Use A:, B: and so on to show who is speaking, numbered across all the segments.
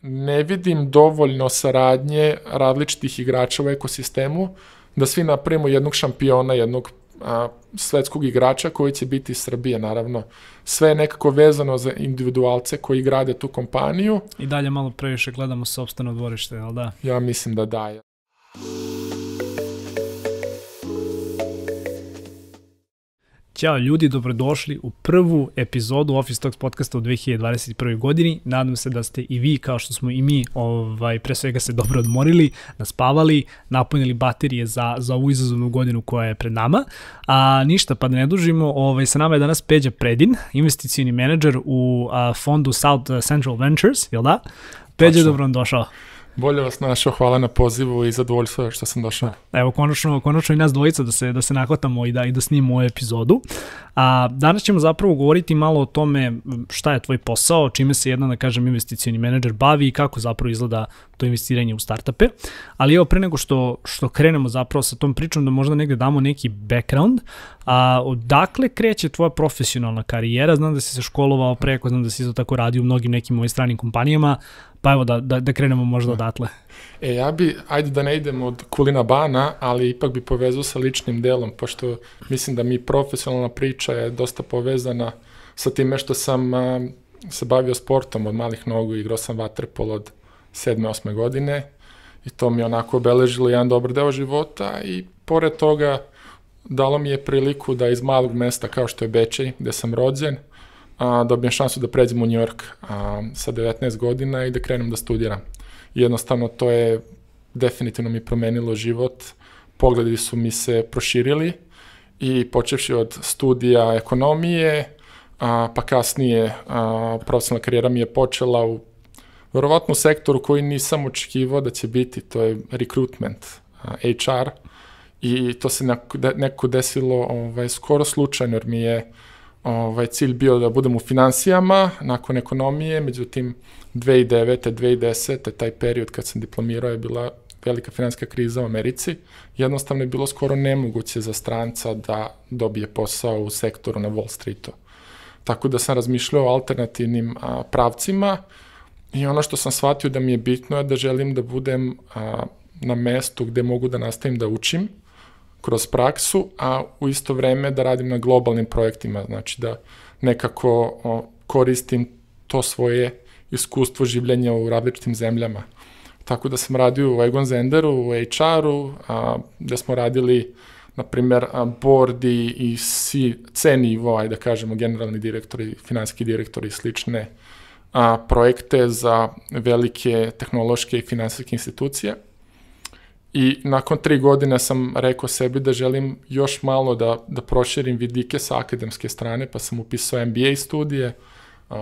A: ne vidim dovoljno saradnje različitih igrača u ekosistemu da svi napravimo jednog šampiona, jednog svetskog igrača koji će biti iz Srbije, naravno. Sve je nekako vezano za individualce koji grade tu kompaniju.
B: I dalje malo previše gledamo sopstveno dvorište, jel da?
A: Ja mislim da da.
B: Ćao ljudi, dobrodošli u prvu epizodu Office Talks podcasta u 2021. godini. Nadam se da ste i vi, kao što smo i mi, pre svega se dobro odmorili, naspavali, napunili baterije za ovu izazovnu godinu koja je pred nama. A ništa, pa da ne dužimo, sa nama je danas Peđa Predin, investicioni menadžer u fondu South Central Ventures, jel da? Peđa, dobro vam došao.
A: Bolje vas našao, hvala na pozivu i zadovoljstvo što sam došao.
B: Evo, konačno i nas dvojica da se nahvatamo i da snimimo ovu epizodu. Danas ćemo zapravo govoriti malo o tome šta je tvoj posao, čime se jedan, da kažem, investicioni menadžer bavi i kako zapravo izgleda to investiranje u startupe. Ali evo, pre nego što krenemo zapravo sa tom pričom, da možda negde damo neki background, odakle kreće tvoja profesionalna karijera? Znam da si se školovao preko, znam da si isto tako radio u mnogim nekim ovim stranim kompanijama, pa evo da krenemo možda odatle.
A: Ajde da ne idem od kulina bana, ali ipak bi povezao sa ličnim delom, pošto mislim da mi profesionalna priča je dosta povezana sa time što sam se bavio sportom od malih nogu, igrao sam vaterpolo od 7. 8. godine i to mi je onako obeležilo jedan dobar deo života i pored toga dalo mi je priliku da iz malog mesta kao što je Bečej, gde sam rođen, dobijem šansu da pređem u New York sa 19 godina i da krenem da studiram. Jednostavno to je definitivno mi promenilo život, pogledi su mi se proširili i počevši od studija ekonomije, pa kasnije profesionalna karijera mi je počela u verovatno sektoru koji nisam očekivao da će biti, to je recruitment, HR, i to se nekako desilo skoro slučajno, jer mi je cilj bio da budem u finansijama nakon ekonomije, međutim 2009. 2010. taj period kad sam diplomirao je bila velika finansijska kriza u Americi. Jednostavno je bilo skoro nemoguće za stranca da dobije posao u sektoru na Wall Streetu. Tako da sam razmišljao o alternativnim pravcima i ono što sam shvatio da mi je bitno je da želim da budem na mestu gde mogu da nastavim da učim kroz praksu, a u isto vreme da radim na globalnim projektima, znači da nekako koristim to svoje iskustvo življenja u različitim zemljama. Tako da sam radio u Egon Zenderu, u HR-u, gde smo radili, na primer, board i C nivo, ajde da kažemo, generalni direktori, finansijski direktori i slične projekte za velike tehnološke i finansijske institucije. I nakon 3 godine sam rekao sebi da želim još malo da proširim vidike sa akademske strane, pa sam upisao MBA studije,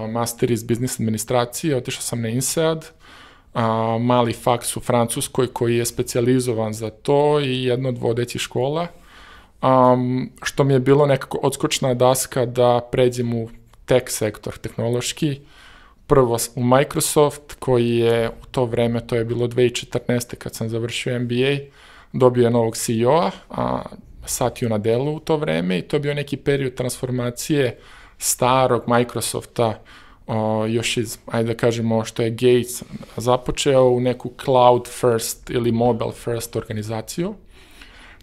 A: master iz biznis administracije, otišao sam na INSEAD, mali faks u Francuskoj koji je specijalizovan za to i jedno od vodećih škola, što mi je bilo nekako odskočna daska da pređem u tech sektor, tehnološki, prvo u Microsoft, koji je u to vreme, to je bilo 2014. kad sam završio MBA, dobio je novog CEO-a, Satiju Nadelu u to vreme, i to je bio neki period transformacije starog Microsofta, još iz, ajde da kažemo, što je Gates započeo u neku cloud first ili mobile first organizaciju.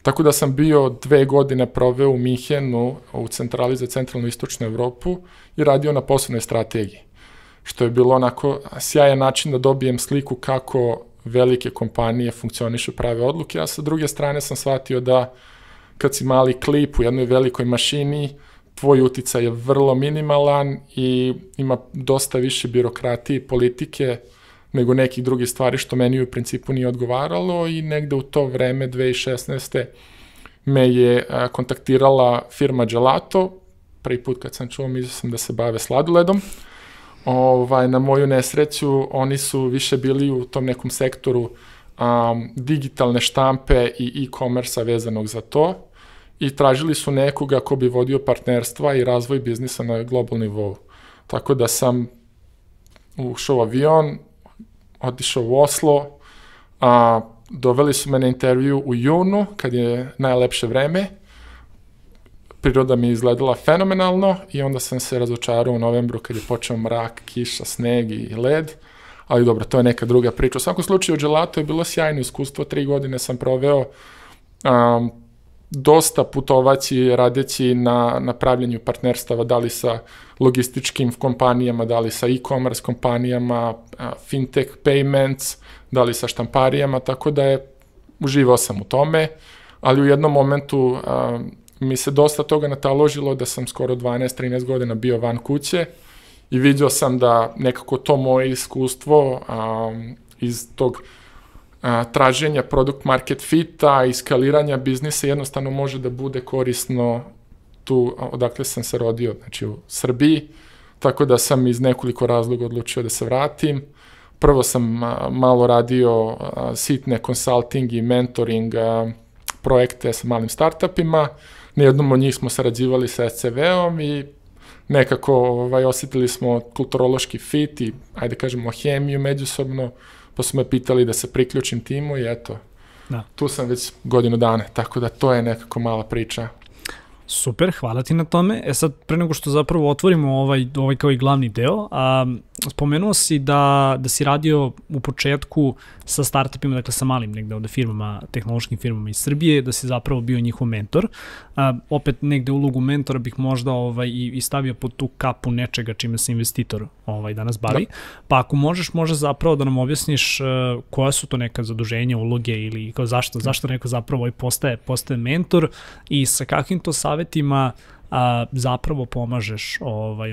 A: Tako da sam bio 2 godine proveo u Minhenu, u centrali za centralnu i istočnu Evropu i radio na poslovnoj strategiji. Što je bilo onako sjajan način da dobijem sliku kako velike kompanije funkcionišu, prave odluke, a sa druge strane sam shvatio da kad si mali klip u jednoj velikoj mašini, tvoj uticaj je vrlo minimalan i ima dosta više birokratije i politike nego nekih drugih stvari što meni u principu nije odgovaralo, i negde u to vreme, 2016. me je kontaktirala firma Gelato. Prvi put kad sam čuo, mislio sam da se bave sladoledom. Na moju nesreću, oni su više bili u tom nekom sektoru digitalne štampe i e-commerce-a vezanog za to i tražili su nekoga ko bi vodio partnerstva i razvoj biznisa na globalnom nivou. Tako da sam ušao u avion, otišao u Oslo, doveli su me na intervju u junu, kad je najlepše vreme. Priroda mi je izgledala fenomenalno i onda sam se razočarao u novembru kad je počeo mrak, kiša, sneg i led, ali dobro, to je neka druga priča. U svakom slučaju, Gelato je bilo sjajno iskustvo, 3 godine sam proveo dosta putovaći, radeći na pravljenju partnerstava, da li sa logističkim kompanijama, da li sa e-commerce kompanijama, fintech payments, da li sa štamparijama, tako da uživao sam u tome, ali u jednom momentu mi se dosta toga nataložilo da sam skoro 12-13 godina bio van kuće i vidio sam da nekako to moje iskustvo iz tog traženja product market fita i skaliranja biznisa jednostavno može da bude korisno tu odakle sam se rodio, znači u Srbiji, tako da sam iz nekoliko razloga odlučio da se vratim. Prvo sam malo radio sitne consulting i mentoring projekte sa malim startupima, na jednom od njih smo sarađivali sa SCV-om i nekako osjetili smo kulturološki fit i, ajde kažemo, hemiju međusobno, pa su me pitali da se priključim timu i eto, tu sam već godinu dana, tako da to je nekako mala priča.
B: Super, hvala ti na tome. Sad, pre nego što zapravo otvorimo ovaj kao i glavni deo, spomenuo si da si radio u početku sa startupima, dakle sa malim negde ovde firmama, tehnološkim firmama iz Srbije, da si zapravo bio njihov mentor. Opet negde ulogu mentora bih možda i stavio pod tu kapu nečega čime se investitor danas bavi. Pa ako možeš zapravo da nam objasniš koja su to neka zaduženja, uloge ili zašto neko zapravo postaje mentor i sa kakvim to savjetima zapravo pomažeš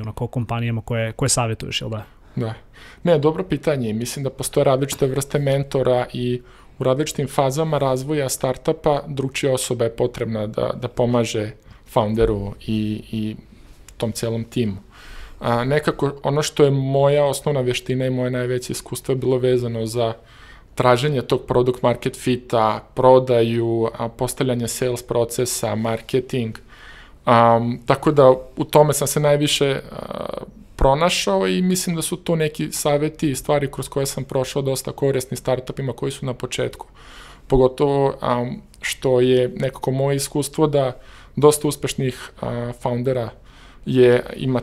B: onako kompanijama koje savjetuješ, jel da?
A: Da. Ne, dobro pitanje. Mislim da postoje različite vrste mentora i u različitim fazama razvoja startupa drugčija osoba je potrebna da pomaže founderu i tom celom timu. Nekako ono što je moja osnovna veština i moje najveće iskustvo je bilo vezano za traženje tog product market fita, prodaju, postavljanje sales procesa, marketing. Tako da u tome sam se najviše pronašao i mislim da su to neki savjeti i stvari kroz koje sam prošao dosta korisni startupima koji su na početku. Pogotovo što je nekako moje iskustvo da dosta uspešnih foundera ima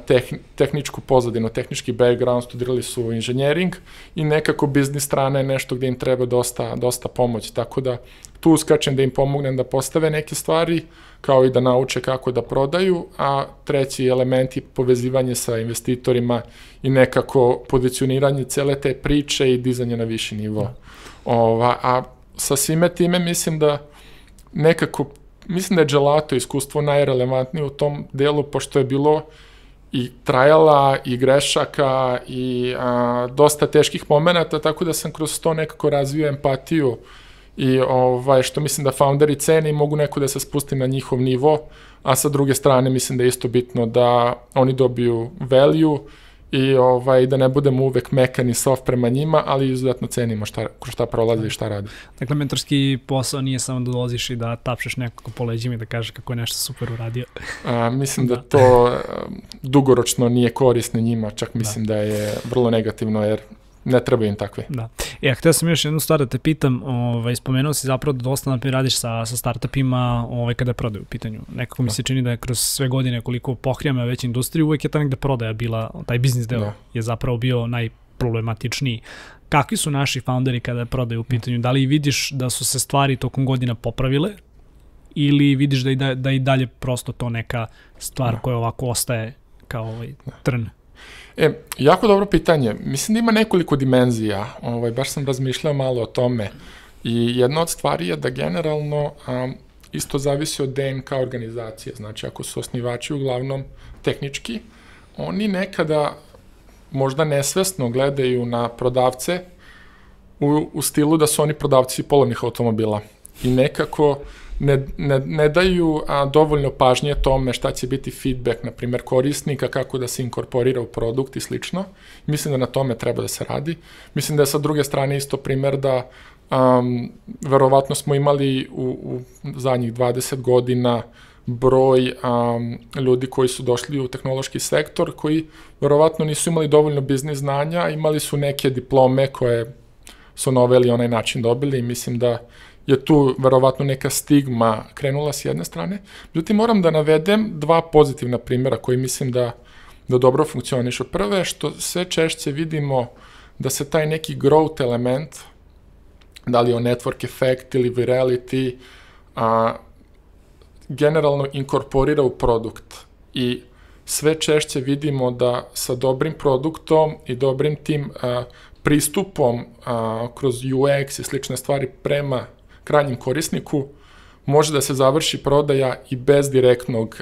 A: tehničku pozadinu, tehnički background, studirali su inženjering i nekako biznis strana je nešto gde im treba dosta pomoći, tako da tu uskačem da im pomognem da postave neke stvari, kao i da nauče kako da prodaju, a treći element je povezivanje sa investitorima i nekako pozicioniranje cele te priče i dizanje na viši nivo. A sa svime time mislim da je Gelato iskustvo najrelevantnije u tom delu, pošto je bilo i trajala i grešaka i dosta teških momenata, tako da sam kroz to nekako razvio empatiju i što mislim da founderi cene i mogu neko da se spusti na njihov nivo, a sa druge strane mislim da je isto bitno da oni dobiju value i da ne budemo uvek mekani soft prema njima, ali izuzetno cenimo šta prolazi i šta radi.
B: Dakle, mentorski posao nije samo da dolaziš i da tapšeš nekako po leđima i da kažeš kako je nešto super uradio.
A: Mislim da to dugoročno nije korisno njima, čak mislim da je vrlo negativno jer ne treba im takve.
B: Da. Htio sam još jednu stvar da te pitam, spomenuo si zapravo da dosta naprijed radiš sa startupima kada je prodaja u pitanju. Nekako mi se čini da je kroz sve godine koliko pokrijamo već industriju, uvek je ta negde prodaja bila, taj biznis deo je zapravo bio najproblematičniji. Kakvi su naši founderi kada je prodaja u pitanju? Da li vidiš da su se stvari tokom godina popravile ili vidiš da i dalje prosto to neka stvar koja ovako ostaje kao trn?
A: Jako dobro pitanje. Mislim da ima nekoliko dimenzija. Baš sam razmišljao malo o tome. I jedna od stvari je da generalno isto zavisi od DNK organizacije. Znači, ako su osnivači uglavnom tehnički, oni nekada možda nesvesno gledaju na prodavce u stilu da su oni prodavci polovnih automobila. I nekako ne daju dovoljno pažnje tome šta će biti feedback, na primjer, korisnika, kako da se inkorporira u produkt i slično. Mislim da na tome treba da se radi. Mislim da je sa druge strane isto primjer da verovatno smo imali u zadnjih 20 godina broj ljudi koji su došli u tehnološki sektor, koji verovatno nisu imali dovoljno biznis znanja, imali su neke diplome koje su na ovaj ili onaj način dobili i mislim da je tu verovatno neka stigma krenula s jedne strane. Međutim, moram da navedem dva pozitivna primjera koji mislim da dobro funkcionišu. Prvo je što sve češće vidimo da se taj neki growth element, da li on network effect ili virality, generalno inkorporira u produkt. I sve češće vidimo da sa dobrim produktom i dobrim tim pristupom kroz UX i slične stvari prema krajnjem korisniku može da se završi prodaja i bez direktnog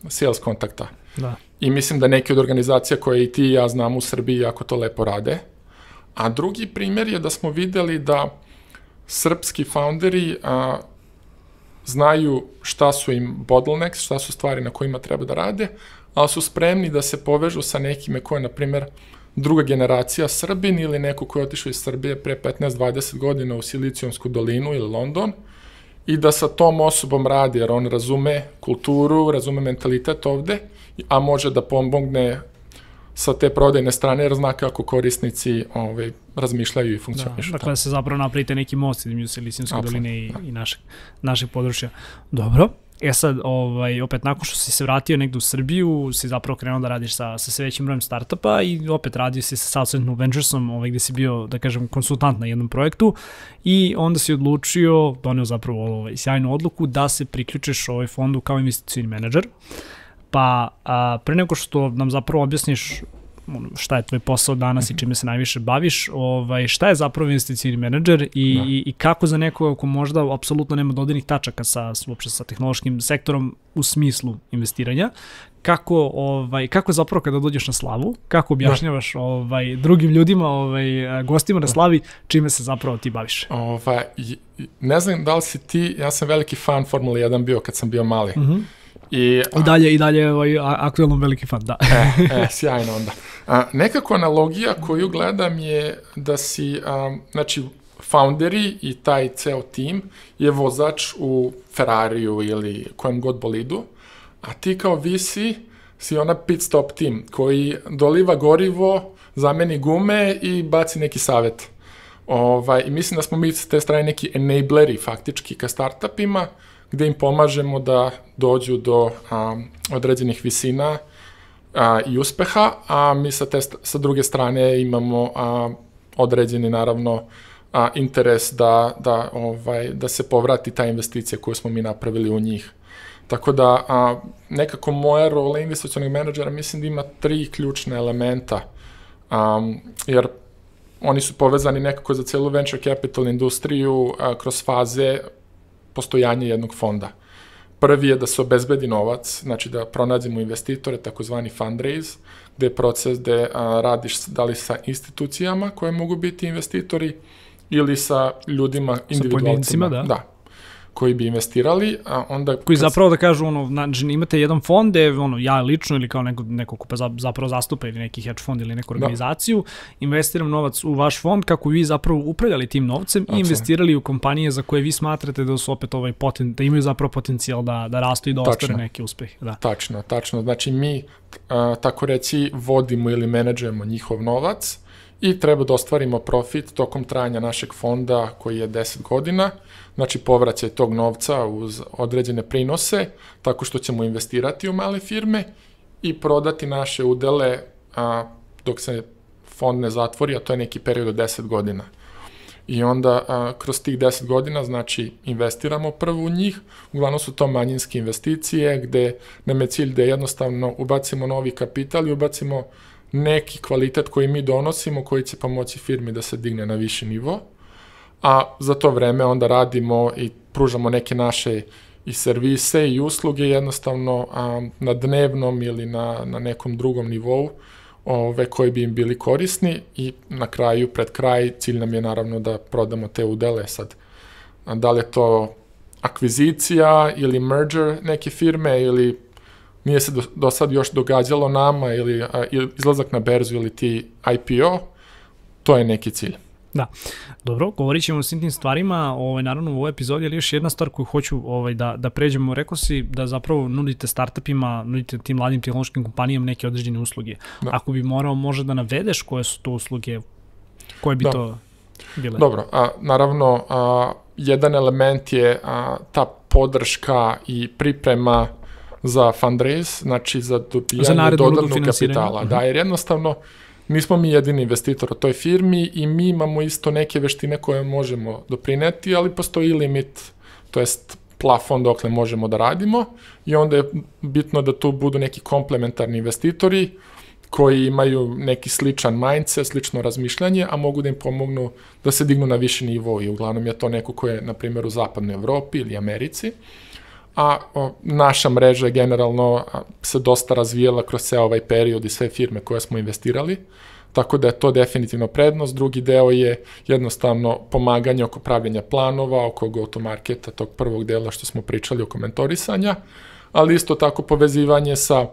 A: sales kontakta.
B: Da.
A: I mislim da neke od organizacija koje i ti i ja znamo u Srbiji jako to lepo rade. A drugi primjer je da smo videli da srpski founderi znaju šta su im bottlenecks, šta su stvari na kojima treba da rade, ali su spremni da se povežu sa nekime ko je, na primjer, druga generacija Srbin ili neko ko je otišao iz Srbije pre 15-20 godina u Silicijonsku dolinu ili London i da sa tom osobom radi, jer on razume kulturu, razume mentalitet ovde, a može da pomogne sa te prodajne strane, jer zna kako korisnici razmišljaju i funkcionišu.
B: Dakle, da se zapravo napravite neki most između Silicijske doline i našeg područja. Dobro. Sad, opet nakon što si se vratio negde u Srbiju, si zapravo krenuo da radiš sa sve većim brojem startupa i opet radio si sa South Venturesom, gde si bio, da kažem, konsultant na jednom projektu i onda si odlučio, doneo zapravo sjajnu odluku da se priključiš fondu kao investicioni menadžer. Pa pre nego što nam zapravo objasniš šta je tvoj posao danas i čime se najviše baviš, šta je zapravo investicioni menadžer i kako za nekoga ko možda apsolutno nema dodirnih tačaka uopšte sa tehnološkim sektorom u smislu investiranja, kako zapravo kada dođeš na slavu, kako objašnjavaš drugim ljudima, gostima na slavi, čime se zapravo ti baviš?
A: Ne znam da li si ti, ja sam veliki fan Formule 1 bio kad sam bio mali.
B: I dalje aktuelno veliki fan, da.
A: Sjajno onda. Nekako analogija koju gledam je da si, znači, founderi i taj ceo tim je vozač u Ferrariju ili kojem god bolidu, a ti kao VC si ona pit stop tim koji doliva gorivo, zameni gume i baci neki savet. I mislim da smo mi s te strane neki enableri faktički ka startupima, gde im pomažemo da dođu do određenih visina i uspeha, a mi sa druge strane imamo određeni, naravno, interes da se povrati ta investicija koju smo mi napravili u njih. Tako da, nekako moja rola investicionog menadžera mislim da ima 3 ključne elementa, jer oni su povezani nekako za celu venture capital industriju kroz faze postojanja jednog fonda. Prvi je da se obezbedi novac, znači da pronađemo investitore, takozvani fundraise, gde je proces gde radiš da li sa institucijama koje mogu biti investitori ili sa ljudima, individualcima, da, koji bi investirali.
B: Koji zapravo da kažu, znači imate jedan fond gde ja lično ili kao neko ko zapravo zastupa ili neki hedge fond ili neku organizaciju, investiram novac u vaš fond kako vi zapravo upravljali tim novcem i investirali u kompanije za koje vi smatrate da su opet da imaju zapravo potencijal da rastu i da ostvare neke uspehe.
A: Tačno. Znači mi, tako reći, vodimo ili menadžujemo njihov novac i treba da ostvarimo profit tokom trajanja našeg fonda koji je 10 godina, znači povraćaj tog novca uz određene prinose, tako što ćemo investirati u male firme i prodati naše udele dok se fond ne zatvori, a to je neki period od 10 godina. I onda kroz tih 10 godina, znači, investiramo prvo u njih, uglavnom su to manjinske investicije, gde nam je cilj da jednostavno ubacimo novi kapital i ubacimo neki kvalitet koji mi donosimo, koji će pomoći firmi da se digne na viši nivo, a za to vreme onda radimo i pružamo neke naše i servise i usluge jednostavno na dnevnom ili na nekom drugom nivou koji bi im bili korisni i na kraju, pred kraj, cilj nam je naravno da prodamo te udele. Sad, da li je to akvizicija ili merger neke firme ili nije se do sad još događalo nama ili izlazak na berzu ili ti IPO, to je neki cilj.
B: Da, dobro, govorit ćemo o svim tim stvarima, naravno u ovoj epizodi, ali još jedna stvar koju hoću da pređemo, rekao si da zapravo nudite startupima, nudite tim mladim tehnološkim kompanijama neke određene usluge. Da. Ako bi morao možda da navedeš koje su to usluge, koje bi to bile?
A: Dobro, naravno, jedan element je ta podrška i priprema za fundraise, znači za dobijanje dodatnog kapitala. Da, jer jednostavno nismo mi jedini investitor u toj firmi i mi imamo isto neke veštine koje možemo doprineti, ali postoji limit, to jest plafon dokle možemo da radimo i onda je bitno da tu budu neki komplementarni investitori koji imaju neki sličan mindset, slično razmišljanje, a mogu da im pomognu da se dignu na viši nivo i uglavnom je to neko ko je, na primjer, u zapadnoj Evropi ili Americi, a naša mreža je generalno se dosta razvijela kroz ceo ovaj period i sve firme koje smo investirali, tako da je to definitivno prednost. Drugi deo je jednostavno pomaganje oko pravljenja planova, oko go-to-marketa, tog prvog dela što smo pričali oko mentorisanja, ali isto tako povezivanje sa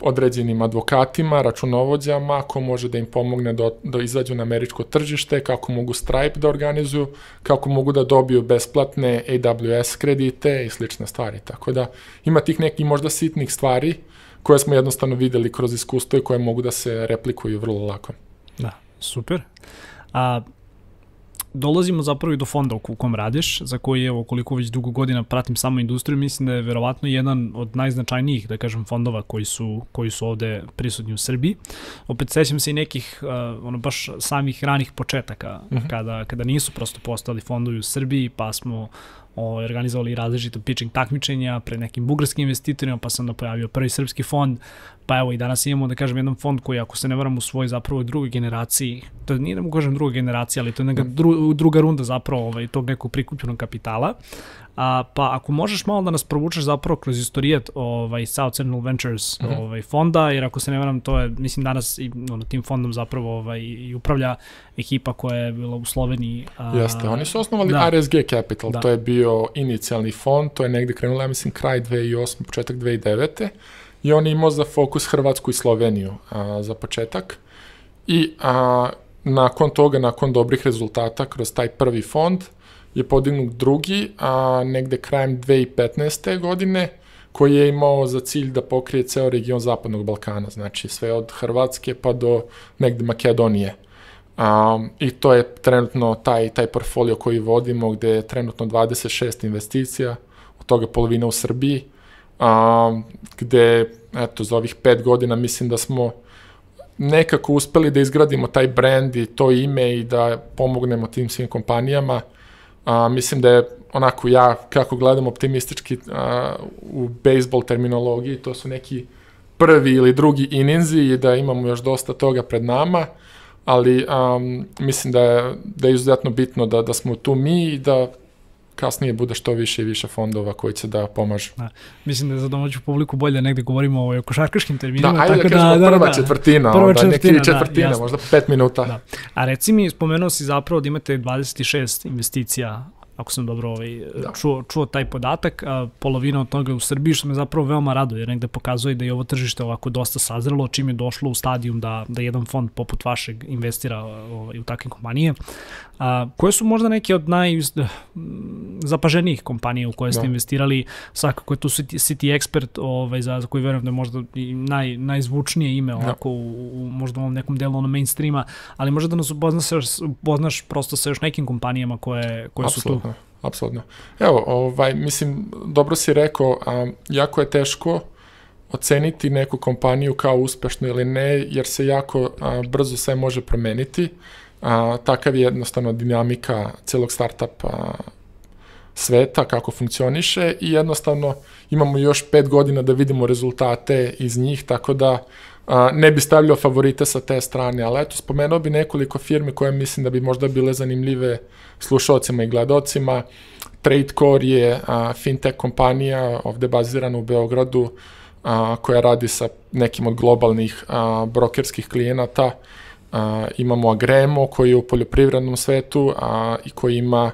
A: određenim advokatima, računovođama, ko može da im pomogne da izađu na američko tržište, kako mogu Stripe da organizuju, kako mogu da dobiju besplatne AWS kredite i slične stvari. Tako da ima tih nekih možda sitnih stvari koje smo jednostavno videli kroz iskustvo i koje mogu da se replikuju vrlo lako.
B: Da, super. Dolazimo zapravo i do fonda u kom radiš, za koji evo koliko već dugo godina pratim samo industriju, mislim da je verovatno jedan od najznačajnijih, da kažem, fondova koji su ovde prisutni u Srbiji. Opet sećam se i nekih baš samih ranih početaka, kada nisu prosto postali fondovi u Srbiji, pa smo organizovali različite pitching takmičenja pred nekim bugarskim investitorima, pa sam pojavio prvi srpski fond, pa evo i danas imamo, da kažem, jedan fond koji, ako se ne varam, u svojoj zapravo drugoj generaciji, to nije da mu kažem druga generacija, ali to je neka druga runda zapravo tog nekog prikupljenog kapitala. Pa ako možeš malo da nas provučeš zapravo kroz istorijat South Central Ventures fonda, jer ako se ne varam, to je, mislim, danas tim fondom zapravo i upravlja ekipa koja je bila u Sloveniji.
A: Jeste, oni su osnovali RSG Capital, to je bio inicijalni fond, to je negde krenulo, ja mislim, kraj 2008, početak 2009. I on je imao za fokus Hrvatsku i Sloveniju za početak. I nakon toga, nakon dobrih rezultata kroz taj prvi fond, je podignut drugi, negde krajem 2015. godine, koji je imao za cilj da pokrije ceo region Zapadnog Balkana, znači sve od Hrvatske pa do negde Makedonije. I to je trenutno taj portfolio koji vodimo, gde je trenutno 26 investicija, od toga polovina u Srbiji, gde, eto, za ovih 5 godina mislim da smo nekako uspeli da izgradimo taj brand i to ime i da pomognemo tim svim kompanijama. Mislim da je onako, ja kako gledam optimistički u bejsbol terminologiji, to su neki prvi ili drugi ininzi i da imamo još dosta toga pred nama, ali mislim da je izuzetno bitno da smo tu mi i da kasnije bude što više i više fondova koji će da pomažu.
B: Mislim da je za domaću publiku bolje negde govorimo o košarkaškim terminima.
A: Da, ajde da kažemo prva četvrtina, neki četvrtine, možda 5 minuta.
B: A reci mi, spomenuo si zapravo da imate 26 investicija, ako sam dobro čuo taj podatak, polovina od toga u Srbiji, što me zapravo veoma raduje, jer negde pokazuje da je ovo tržište ovako dosta sazrelo, čim je došlo u stadijum da jedan fond poput vašeg investira u takve kompanije. Koje su možda neke od najzapaženijih kompanija u koje ste investirali? Svakako je tu City Expert, za koji verujem da je možda i najzvučnije ime ovako u možda ovom nekom delu mainstreama, ali možda da nas upoznaš prosto sa još nekim kompanijama koje su tu.
A: Apsolutno. Evo, mislim, dobro si rekao, jako je teško oceniti neku kompaniju kao uspešnu ili ne, jer se jako brzo sve može promeniti. Takav je jednostavno dinamika celog startup sveta, kako funkcioniše i jednostavno imamo još 5 godina da vidimo rezultate iz njih, tako da ne bi stavljao favorite sa te strane, ali eto, spomenuo bi nekoliko firmi koje mislim da bi možda bile zanimljive slušalcima i gledalcima. TradeCore je fintech kompanija, ovde bazirana u Beogradu, koja radi sa nekim od globalnih brokerskih klijenata. Imamo Agremo, koji je u poljoprivrednom svetu i koji ima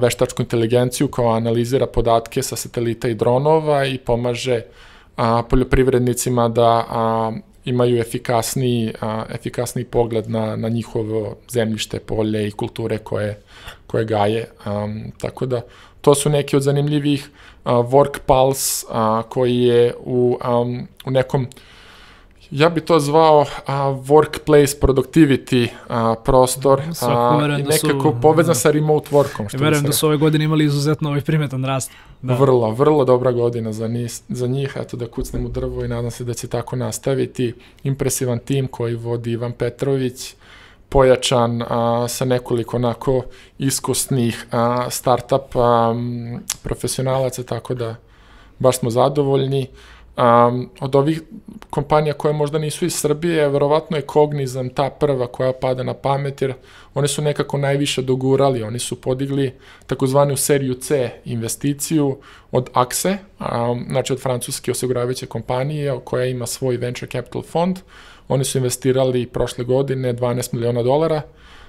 A: veštačku inteligenciju koja analizira podatke sa satelita i dronova i pomaže poljoprivrednicima da imaju efikasniji pogled na njihovo zemljište, polje i kulture koje gaje. Tako da, to su neki od zanimljivih. WorkPulse, koji je u nekom Ja bi to zvao workplace productivity prostor i nekako povezan sa remote workom.
B: Verujem da su ove godine imali izuzetno primetan rast.
A: Da. Vrlo dobra godina za njih. Eto da kucnem u drvo i nadam se da će tako nastaviti. Impresivan tim koji vodi Ivan Petrović, pojačan sa nekoliko onako iskusnih startup profesionalaca, tako da baš smo zadovoljni. Od ovih kompanija koje možda nisu iz Srbije, verovatno je Cognizant ta prva koja pada na pamet, jer oni su nekako najviše dogurali, oni su podigli takozvanu seriju C investiciju od AXE, znači od francuske osiguravajuće kompanije koja ima svoj venture capital fond. Oni su investirali prošle godine $12 miliona,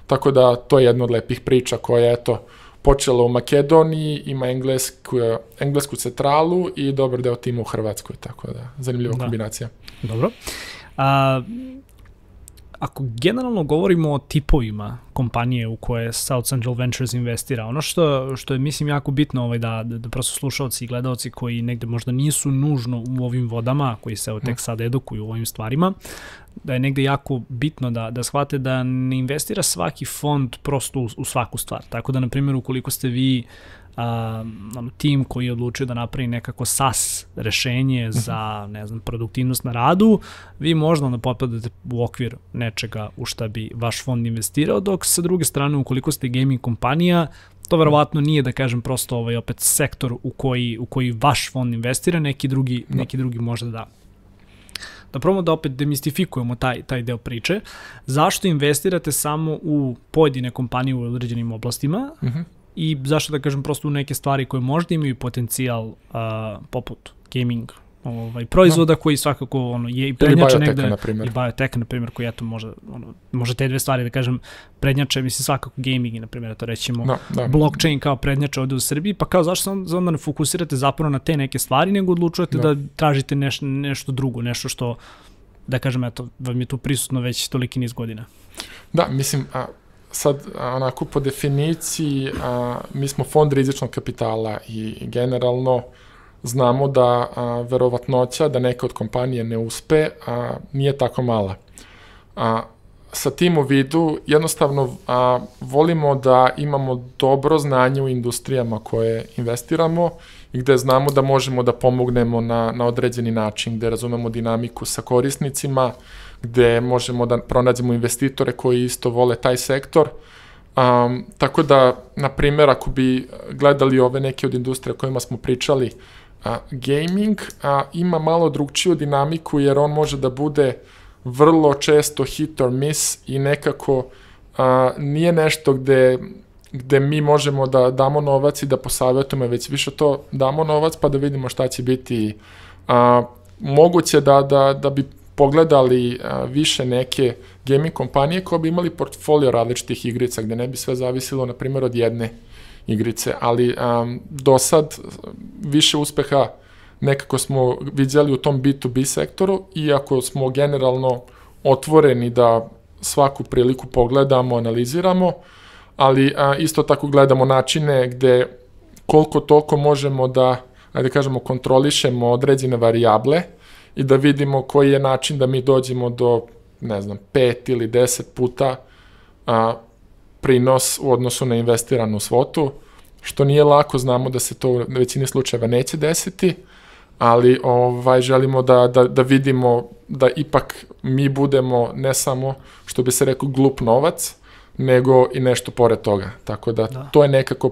A: tako da to je jedna od lepih priča koja je počela u Makedoniji, ima englesku centralu i dobar deo tima u Hrvatskoj, tako da zanimljiva kombinacija.
B: Dobro. Ako generalno govorimo o tipovima kompanije u koje South Central Ventures investira, ono što je mislim jako bitno da prosto slušalci i gledalci koji negde možda nisu nužno u ovim vodama, koji se tek sad edukuju u ovim stvarima, da je negde jako bitno da shvate da ne investira svaki fond prosto u svaku stvar. Tako da, na primjer, ukoliko ste vi tim koji je odlučio da napravi nekako SaaS rešenje za, ne znam, produktivnost na radu, vi možda onda potpadate u okvir nečega u šta bi vaš fond investirao, dok sa druge strane, ukoliko ste gaming kompanija, to verovatno nije, da kažem, prosto opet sektor u koji vaš fond investira, neki drugi možda da. Da probamo da opet demistifikujemo taj deo priče. Zašto investirate samo u pojedine kompanije u određenim oblastima i zašto, da kažem, prosto u neke stvari koje možda imaju potencijal poput gaming proizvoda koji svakako je i prednjače negde. I bioteka, na primjer, koji eto može te dve stvari, da kažem, prednjače, mislim, svakako gaming i, na primjer, to rećemo blockchain kao prednjače ovde u Srbiji, pa kao zašto se onda ne fokusirate zapravo na te neke stvari, nego odlučujete da tražite nešto drugo, nešto što, da kažem, eto, vam je tu prisutno već toliki niz godina.
A: Da, mislim, sad, onako, po definiciji, mi smo fond rizičnog kapitala i generalno znamo da verovatnoća da neka od kompanije ne uspe nije tako mala. Sa tim u vidu jednostavno volimo da imamo dobro znanje u industrijama koje investiramo i gde znamo da možemo da pomognemo na određeni način, gde razumemo dinamiku sa korisnicima, gde možemo da pronađemo investitore koji isto vole taj sektor. Tako da, na primjer, ako bi gledali ove neke od industrija o kojima smo pričali, gaming ima malo drugčiju dinamiku jer on može da bude vrlo često hit or miss i nekako nije nešto gde mi možemo da damo novac i da posavetujemo, već više to damo novac pa da vidimo šta će biti. Moguće da bi pogledali više neke gaming kompanije koje bi imali portfolio različitih igrica gde ne bi sve zavisilo, na primjer, od jedne igrice, ali do sad više uspeha nekako smo vidjeli u tom B2B sektoru, iako smo generalno otvoreni da svaku priliku pogledamo, analiziramo, ali isto tako gledamo načine gde koliko toliko možemo da, ajde kažemo, kontrolišemo određene varijable i da vidimo koji je način da mi dođemo do, ne znam, 5 ili 10 puta prinos u odnosu na investiranu svotu, što nije lako, znamo da se to u većini slučajeva neće desiti, ali želimo da vidimo da ipak mi budemo ne samo, što bi se rekao, glup novac, nego i nešto pored toga. Tako da to je nekako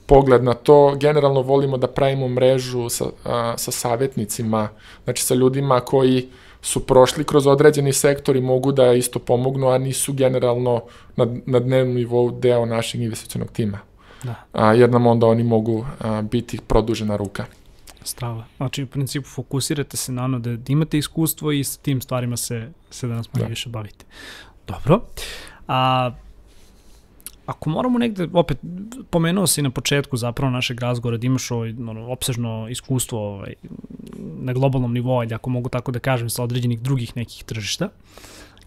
A: pogled na to. Generalno volimo da pravimo mrežu sa savjetnicima, znači sa ljudima koji su prošli kroz određeni sektor i mogu da isto pomognu, a nisu generalno na dnevnom nivou deo našeg investicionog tima. Jer nam onda oni mogu biti produžena ruka.
B: Strava. Znači, u principu, fokusirate se na ono da imate iskustvo i s tim stvarima se danas manje više bavite. Dobro. Ako moramo negde, opet, pomenuo si na početku zapravo našeg razgovora da imaš opsežno iskustvo na globalnom nivou, ako mogu tako da kažem, sa određenih drugih nekih tržišta.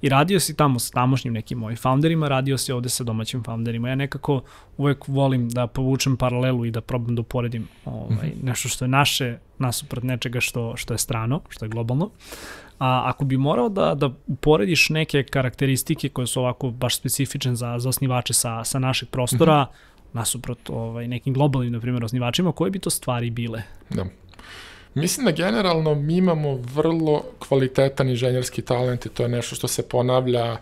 B: i radio si tamo sa tamošnjim nekim mojim founderima, radio si ovde sa domaćim founderima. Ja nekako uvek volim da povučem paralelu i da probam da uporedim nešto što je naše nasuprot nečega što je strano, što je globalno. A ako bi morao da uporediš neke karakteristike koje su ovako baš specifične za osnivače sa naših prostora, nasuprot nekim globalnim, na primjer, osnivačima, koje bi to stvari bile?
A: Da. Mislim da generalno mi imamo vrlo kvalitetan inženjerski talent i to je nešto što se ponavlja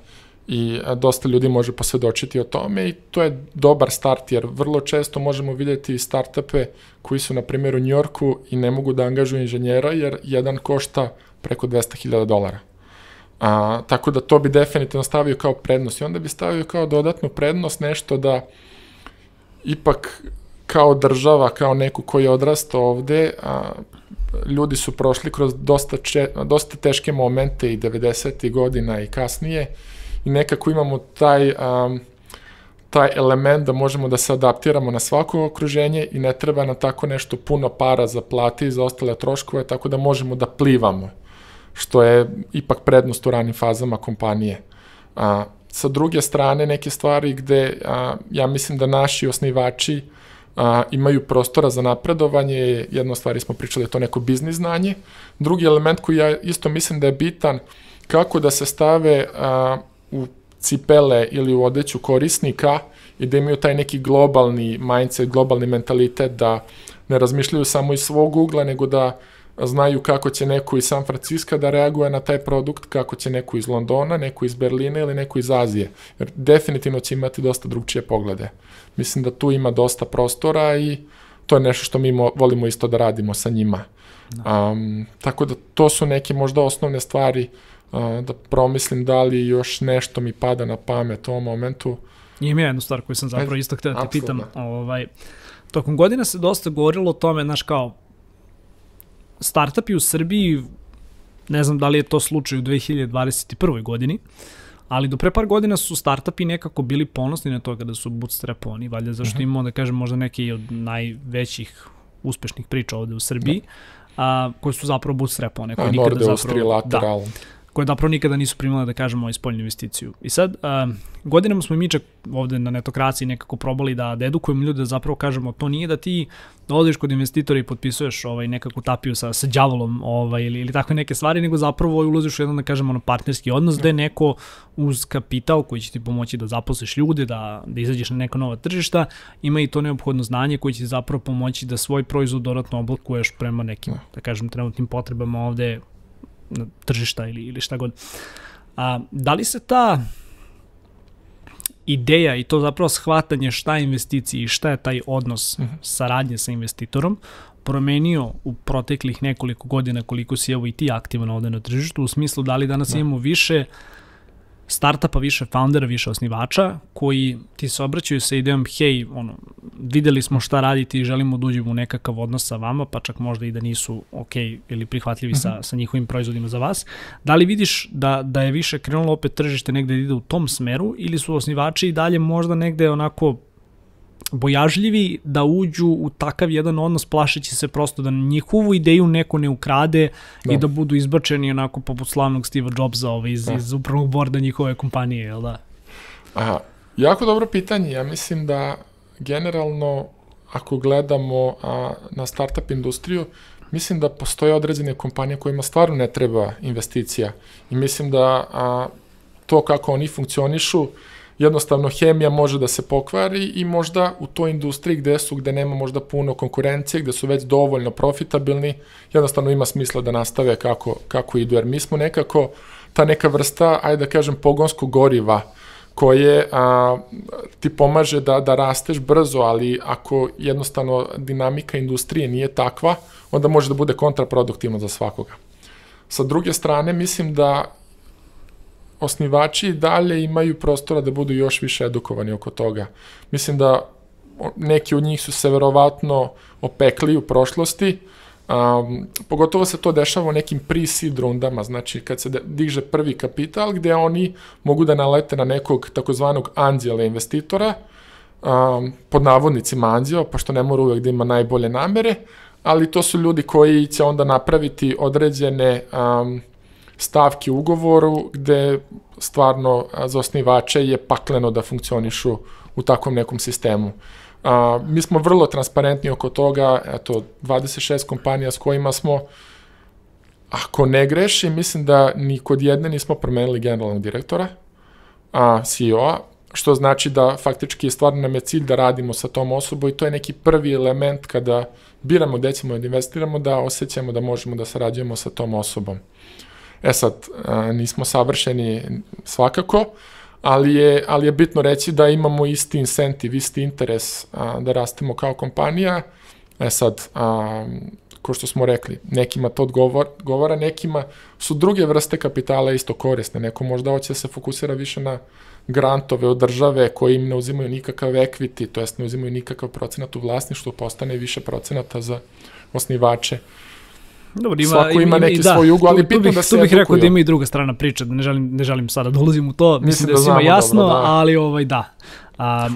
A: i dosta ljudi može posvedočiti o tome i to je dobar start jer vrlo često možemo vidjeti startupe koji su na primjer u Njorku i ne mogu da angažuju inženjera jer jedan košta preko $200,000. Tako da to bi definitivno stavio kao prednost i onda bi stavio kao dodatnu prednost nešto da ipak kao država, kao neko koji je odrastao ovde, ljudi su prošli kroz dosta teške momente i 90. godina i kasnije i nekako imamo taj element da možemo da se adaptiramo na svako okruženje i ne treba nam tako nešto puno para za plati i za ostale troškove, tako da možemo da plivamo, što je ipak prednost u ranim fazama kompanije. Sa druge strane, neke stvari gde ja mislim da naši osnivači imaju prostora za napredovanje, jedna stvari smo pričali, to neko biznis znanje. Drugi element koji ja isto mislim da je bitan, kako da se stave u cipele ili u odeću korisnika i da imaju taj neki globalni mindset, globalni mentalitet, da ne razmišljaju samo iz svog ugla, nego da znaju kako će neko iz San Francisco da reaguje na taj produkt, kako će neko iz Londona, neko iz Berlina ili neko iz Azije. Jer definitivno će imati dosta drugčije poglede. Mislim da tu ima dosta prostora i to je nešto što mi volimo isto da radimo sa njima. Tako da to su neke možda osnovne stvari da promislim da li još nešto mi pada na pamet u ovom momentu.
B: Ima jednu stvar koju sam zapravo isto htio da ti pitam. Tokom godina se dosta govorilo o tome, znaš kao, startupi u Srbiji, ne znam da li je to slučaj u 2021. godini, ali do pre par godina su startupi nekako bili ponosni na to kada su bootstrapovani, valjda zašto imamo, da kažem, možda neki od najvećih uspešnih priča ovde u Srbiji, koji su zapravo bootstrapovane.
A: Norde, Lateral.
B: Koje zapravo nikada nisu primale, da kažemo, spoljnu investiciju. I sad, godinama smo mi čak ovde na netokraciji nekako probali da edukujemo ljude, da zapravo kažemo, to nije da ti odeš kod investitora i potpisuješ nekakvu tapiju sa đavolom ili takve neke stvari, nego zapravo ulaziš u jedan, da kažemo, partnerski odnos gde neko uz kapital koji će ti pomoći da zaposliš ljude, da izađeš na neka nova tržišta, ima i to neophodno znanje koji će ti zapravo pomoći da svoj proizvod dodatno oblikuješ prema nekim, da kažem, trenutnim potrebama ovde tržišta ili šta god. Da li se ta ideja i to zapravo shvatanje šta je investicija i šta je taj odnos saradnje sa investitorom promenio u proteklih nekoliko godina koliko si evo i ti aktivan ovde na tržištu, u smislu da li danas imamo više startupa, više foundera, više osnivača koji ti se obraćaju sa idejom hej, videli smo šta raditi i želimo da uđemo u nekakav odnos sa vama, pa čak možda i da nisu ok ili prihvatljivi sa njihovim proizvodima za vas. Da li vidiš da je više krenulo opet tržište negde da ide u tom smeru ili su osnivači i dalje možda negde onako bojažljivi da uđu u takav jedan odnos, plašeći se prosto da njihovu ideju neko ne ukrade i da budu izbačeni onako poput slavnog Steve Jobsa iz upravnog borda njihove kompanije, jel da?
A: Jako dobro pitanje. Ja mislim da generalno ako gledamo na startup industriju, mislim da postoje određene kompanije kojima stvarno ne treba investicija i mislim da to kako oni funkcionišu, jednostavno hemija može da se pokvari i možda u toj industriji gde nema možda puno konkurencije, gde su već dovoljno profitabilni, jednostavno ima smisla da nastave kako idu, jer mi smo nekako ta neka vrsta, ajde da kažem, pogonskog goriva koje ti pomaže da rasteš brzo, ali ako jednostavno dinamika industrije nije takva, onda može da bude kontraproduktivno za svakoga. Sa druge strane, mislim da osnivači dalje imaju prostora da budu još više edukovani oko toga. Mislim da neki od njih su se verovatno opekli u prošlosti, pogotovo se to dešava u nekim pre-seed rundama, znači kad se diže prvi kapital gde oni mogu da nalete na nekog takozvanog anđela investitora, pod navodnicima anđeo, pošto ne mora uvek da ima najbolje namere, ali to su ljudi koji će onda napraviti određene stavki u ugovoru gde stvarno za osnivače je pakleno da funkcionišu u takvom nekom sistemu. Mi smo vrlo transparentni oko toga, eto, 26 kompanija s kojima smo, ako ne greši, mislim da ni kod jedne nismo promenili generalnog direktora, CEO-a, što znači da faktički stvarno nam je cilj da radimo sa tom osobom i to je neki prvi element kada biramo gde ćemo da investiramo, da osjećamo da možemo da sarađujemo sa tom osobom. Sad, nismo savršeni svakako, ali je bitno reći da imamo isti incentiv, isti interes da rastemo kao kompanija. Sad, ko što smo rekli, nekima to odgovara, nekima su druge vrste kapitala isto korisne. Neko možda hoće da se fokusira više na grantove od države koji im ne uzimaju nikakav equity, to jest ne uzimaju nikakav procenat u vlasništvu, postane više procenata za osnivače.
B: Dobro,
A: svako ima neki svoj ugao, ali bitno da se edukuju.
B: Tu bih rekao da ima i druga strana priče, ne želim sada da ulazim u to, mislim da je svima jasno, dobro, ali da.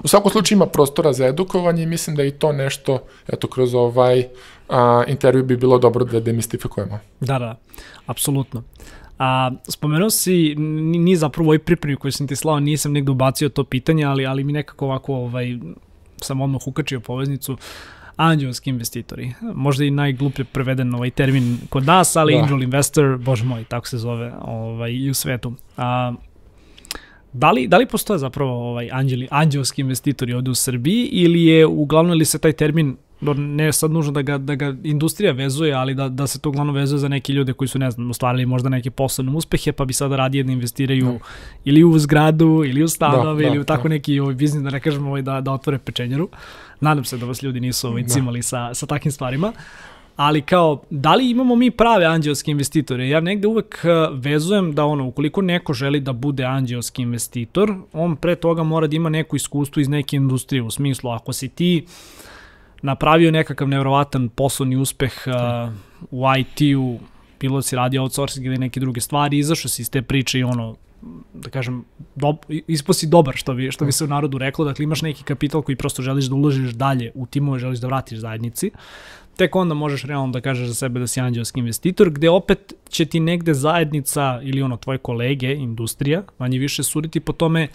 A: U svakom slučaju ima prostora za edukovanje i mislim da je i to nešto, eto, kroz intervju bi bilo dobro da demistifikujemo.
B: Da, apsolutno. Spomenuo si, nije zapravo ovoj pripremi koju sam ti slao, nisam negdje ubacio to pitanje, ali mi nekako ovako sam odmah ukačio poveznicu. Anđelski investitori, možda i najgluplje preveden ovaj termin kod nas, ali angel investor, bože moj, tako se zove i u svetu. Da li postoje zapravo anđelski investitori ovdje u Srbiji ili je uglavnom ili se taj termin, ne sad nužno da ga industrija vezuje, ali da se to uglavnom vezuje za neke ljude koji su, ne znam, ostvarili možda neke poslovne uspehe, pa bi sada radije da investiraju ili u zgradu, ili u stanove, ili u tako neki biznis, da ne kažemo da otvore pečenjeru. Nadam se da vas ljudi nisu cimali sa takvim stvarima. Ali kao, da li imamo mi prave anđelske investitore? Ja negde uvek vezujem da ukoliko neko želi da bude anđelski investitor, on pre toga mora da ima neko iskustvo iz neke industrije, u smislu ako si ti napravio nekakav nevjerovatan poslovni uspeh u IT-u, bilo si radio outsourcing ili neke druge stvari, izašao si iz te priče i da kažem, ispao si dobar, što bi se u narodu reklo, dakle imaš neki kapital koji prosto želiš da uložiš dalje u timove, želiš da vratiš zajednici, tek onda možeš realno da kažeš za sebe da si anđelski investitor, gde opet će ti negde zajednica ili tvoje kolege, industrija, manje više suditi po tome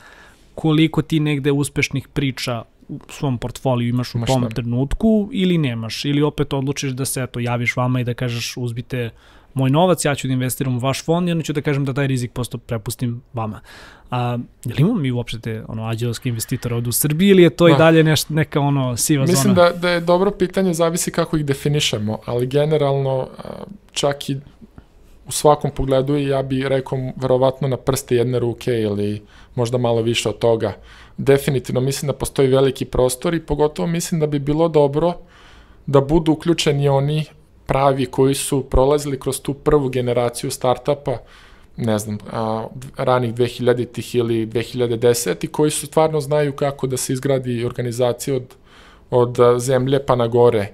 B: koliko ti negde uspešnih priča u svom portfoliju imaš u tom trenutku ili nemaš, ili opet odlučiš da se javiš vama i da kažeš uzbite moj novac, ja ću da investiram u vaš fond i onda ću da kažem da taj rizik posto prepustim vama. Je li imamo mi uopšte te anđelske investitore ovdje u Srbiji ili je to i dalje neka siva zona?
A: Mislim da je dobro pitanje, zavisi kako ih definišemo, ali generalno čak i u svakom pogledu i ja bih rekao verovatno na prste jedne ruke ili možda malo više od toga. Definitivno mislim da postoji veliki prostor i pogotovo mislim da bi bilo dobro da budu uključeni oni pravi koji su prolazili kroz tu prvu generaciju startupa, ne znam, ranih 2000-ih ili 2010-ih, koji su stvarno znaju kako da se izgradi organizacija od zemlje pa na gore.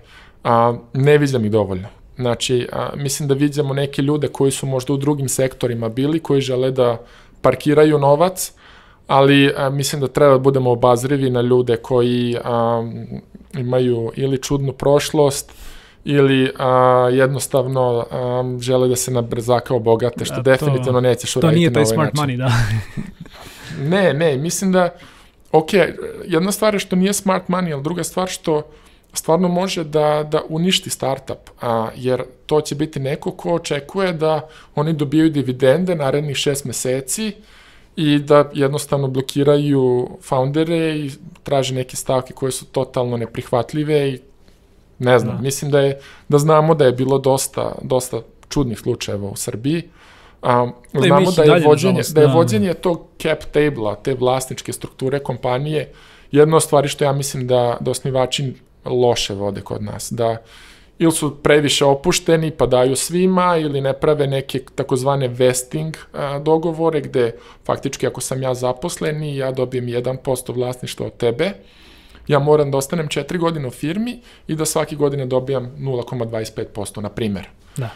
A: Ne viđam ih dovoljno. Znači, mislim da vidimo neke ljude koji su možda u drugim sektorima bili, koji žele da parkiraju novac, ali mislim da treba da budemo obazrivi na ljude koji imaju ili čudnu prošlost, ili jednostavno žele da se na brzaka obogate, što definitivno nećeš uraditi na ovaj način.
B: To nije taj smart money, da.
A: Ne, mislim da, jedna stvar je što nije smart money, ali druga stvar što stvarno može da uništi startup, jer to će biti neko ko očekuje da oni dobijaju dividende narednih 6 meseci i da jednostavno blokiraju foundere i traže neke stavke koje su totalno neprihvatljive i ne znam, mislim da znamo da je bilo dosta čudnih slučajeva u Srbiji. Znamo da je vođenje tog cap table-a, te vlasničke strukture kompanije, jedna od stvari što ja mislim da osnivači loše vode kod nas. Da ili su previše opušteni pa daju svima ili ne prave neke takozvane vesting dogovore gde faktički ako sam ja zaposleni ja dobijem 1% vlasništva od tebe, ja moram da ostanem 4 godine u firmi i da svake godine dobijam 0,25%, na primjer.
B: Da.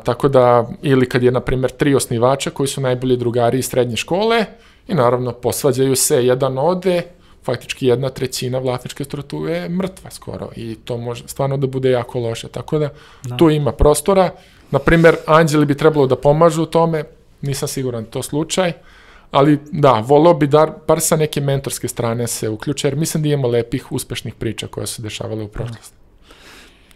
A: Tako da, ili kad je, na primjer, 3 osnivača koji su najbolji drugari iz srednje škole i naravno posvađaju se, jedan ode, faktički 1/3 vlasničke strukture je mrtva skoro i to može stvarno da bude jako loše. Tako da tu ima prostora, Naprimjer, anđeli bi trebalo da pomažu u tome, nisam siguran to slučaj, ali da, volao bi da bar sa neke mentorske strane se uključe, jer mislim da imamo lepih, uspešnih priča koje su dešavale u prošlosti.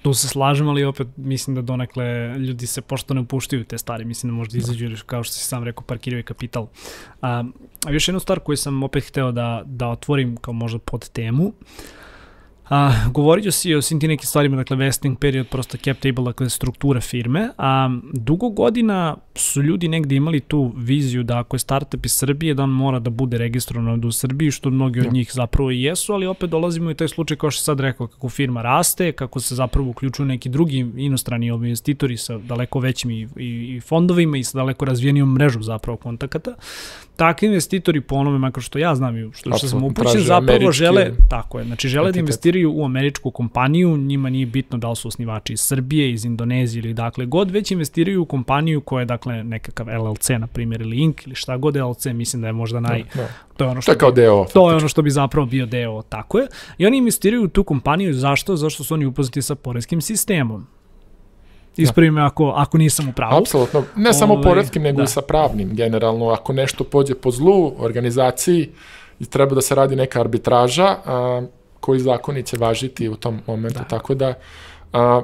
B: Tu se slažem, ali opet mislim da donekle ljudi se pošto ne upuštaju te stvari, mislim da možda izađu, kao što si sam rekao, parkiraju kapital. A još jednu stvar koju sam opet hteo da otvorim kao možda pod temu, govorit ću si o svim ti nekim stvarima, dakle vesting period, prosto cap table, dakle struktura firme, a dugo godina su ljudi negde imali tu viziju da ako je startup iz Srbije, da on mora da bude registrovan u Srbiji, što mnogi od njih zapravo i jesu, ali opet dolazimo i taj slučaj kao što sad rekao, kako firma raste, kako se zapravo uključuju neki drugi inostrani investitori sa daleko većim i fondovima i sa daleko razvijenijom mrežom zapravo kontakata. Takvi investitori, po onome, makar što ja znam i što sam upućen, zapravo žele, tako je, znači žele da investiraju u američku kompaniju, njima nije bitno da li su osnivači iz Srbije, iz Indonezije ili dakle god, već investiraju u kompaniju koja je dakle nekakav LLC, na primjer, ili Inc. ili šta god LLC, mislim da je možda to je ono što
A: kao deo.
B: To je ono što bi zapravo bio deo, tako je. I oni investiraju u tu kompaniju, zašto? Zašto su oni upoznati sa poreskim sistemom. Ispravi me ako nisam u pravu.
A: Apsolutno. Ne samo poreskim, nego i sa pravnim, generalno. Ako nešto pođe po zlu organizaciji i treba da se radi neka arbitraža, koji zakoni će važiti u tom momentu, tako da...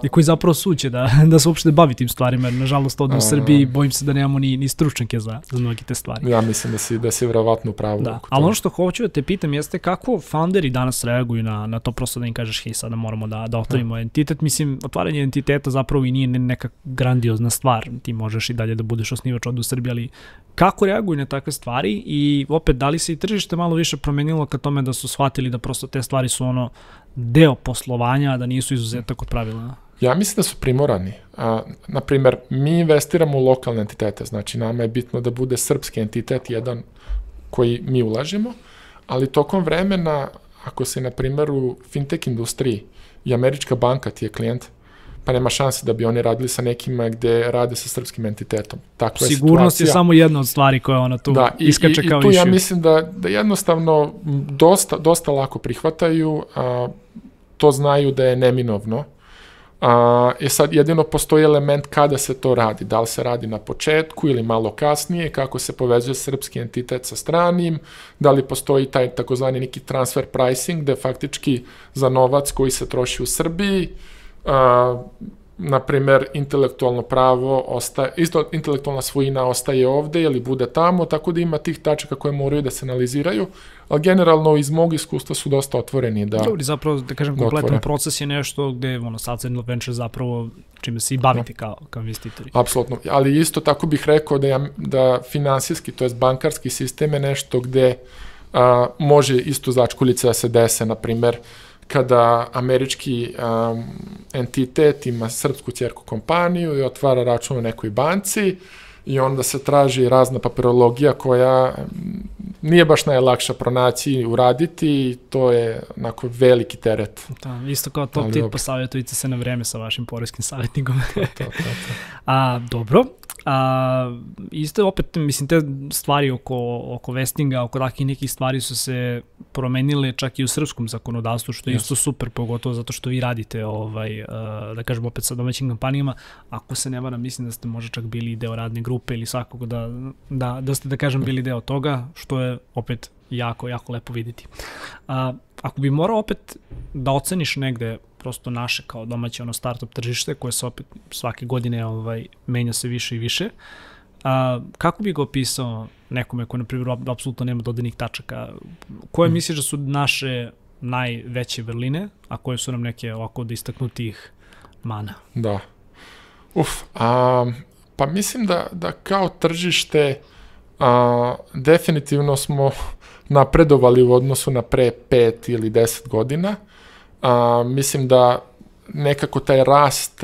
B: I koji zapravo suće da se uopšte bavi tim stvarima, jer nažalost ovdje u Srbiji bojim se da nemamo ni stručnjake za mnogi te stvari.
A: Ja mislim da si vjerovatno u pravu.
B: Da, ali ono što hoću da te pitam jeste kako founderi danas reaguju na to, prosto da im kažeš hej, sada moramo da otvorimo entitet. Mislim, otvaranje entiteta zapravo i nije neka grandiozna stvar, ti možeš i dalje da budeš osnivač ovdje u Srbiji, ali kako reaguju na takve stvari i opet da li se i tržište malo više promenilo ka tome da su shvatili da prosto te stvari su ono deo poslovanja, a da nisu izuzetak od pravila?
A: Ja mislim da su primorani. Naprimjer, mi investiramo u lokalne entitete, znači nama je bitno da bude srpski entitet jedan koji mi ulažemo, ali tokom vremena, ako si na primjer u fintech industriji i američka banka ti je klijent, pa nema šanse da bi oni radili sa nekima gde rade sa srpskim entitetom. Takva
B: sigurnost je samo jedna od stvari koja ona tu iskače kao
A: i tu ja mislim da jednostavno dosta lako prihvataju, to znaju da je neminovno. Sad jedino postoji element kada se to radi. Da li se radi na početku ili malo kasnije, kako se povezuje srpski entitet sa stranim, da li postoji taj takozvani neki transfer pricing, gde faktički za novac koji se troši u Srbiji, na primjer, intelektualno pravo ostaje, isto intelektualna svojina ostaje ovde ili bude tamo, tako da ima tih tačaka koje moraju da se analiziraju, ali generalno iz mog iskustva su dosta otvoreni da...
B: Dobro, zapravo, da kažem, kompletan proces je nešto gde, Sunset Venture zapravo čime se i bavite kao investitori.
A: Apsolutno, ali isto tako bih rekao da finansijski, to je bankarski sistem je nešto gde može isto začkuljice da se dese, na primjer, kada američki entitet ima srpsku ćerku kompaniju i otvara račun u nekoj banci i onda se traži razna papirologija koja nije baš najlakša pronaći i uraditi i to je onako veliki teret.
B: Da, isto kao top tip, posavjetujte se na vreme sa vašim poreskim savjetnikom. Dobro. Isto opet, mislim, te stvari oko vestinga, oko takih nekih stvari su se promenile čak i u srpskom zakonodavstvu, što je isto super, pogotovo zato što vi radite, da kažem opet sa domaćim kompanijama. Ako se ne varam, mislim da ste možda čak bili deo radne grupe ili svakog da ste, da kažem, bili deo toga, što je opet jako, jako lepo vidjeti. Ako bi morao opet da oceniš negde prosto naše kao domaće startup tržište koje se opet svake godine menja se više i više, kako bi ga opisao nekome koji, na primjer, apsolutno nema dodanih tačaka? Koje misliš da su naše najveće vrline, a koje su nam neke ovako od istaknutih mana?
A: Da. Pa mislim da kao tržište definitivno smo napredovali u odnosu na pre 5 ili 10 godina. Mislim da nekako taj rast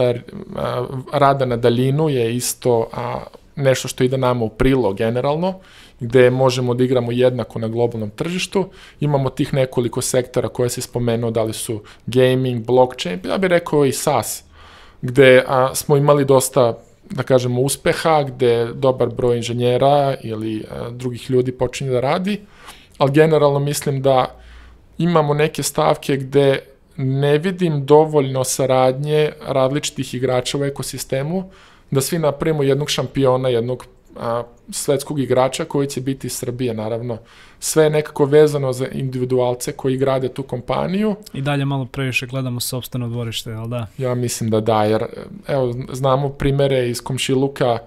A: rada na daljinu je isto nešto što ide nama u prilog generalno, gde možemo da igramo jednako na globalnom tržištu. Imamo tih nekoliko sektora koje si spomenuo, da li su gaming, blockchain, ja bih rekao i SaaS, gde smo imali dosta, da kažemo, uspeha, gde dobar broj inženjera ili drugih ljudi počinje da radi, ali generalno mislim da imamo neke stavke gde ne vidim dovoljno saradnje različitih igrača u ekosistemu da svi napravimo jednog šampiona, jednog svetskog igrača koji će biti iz Srbije, naravno. Sve je nekako vezano za individualce koji grade tu kompaniju.
B: I dalje malo previše gledamo sopstveno dvorište, jel da?
A: Ja mislim da, jer evo, znamo primere iz komšiluka,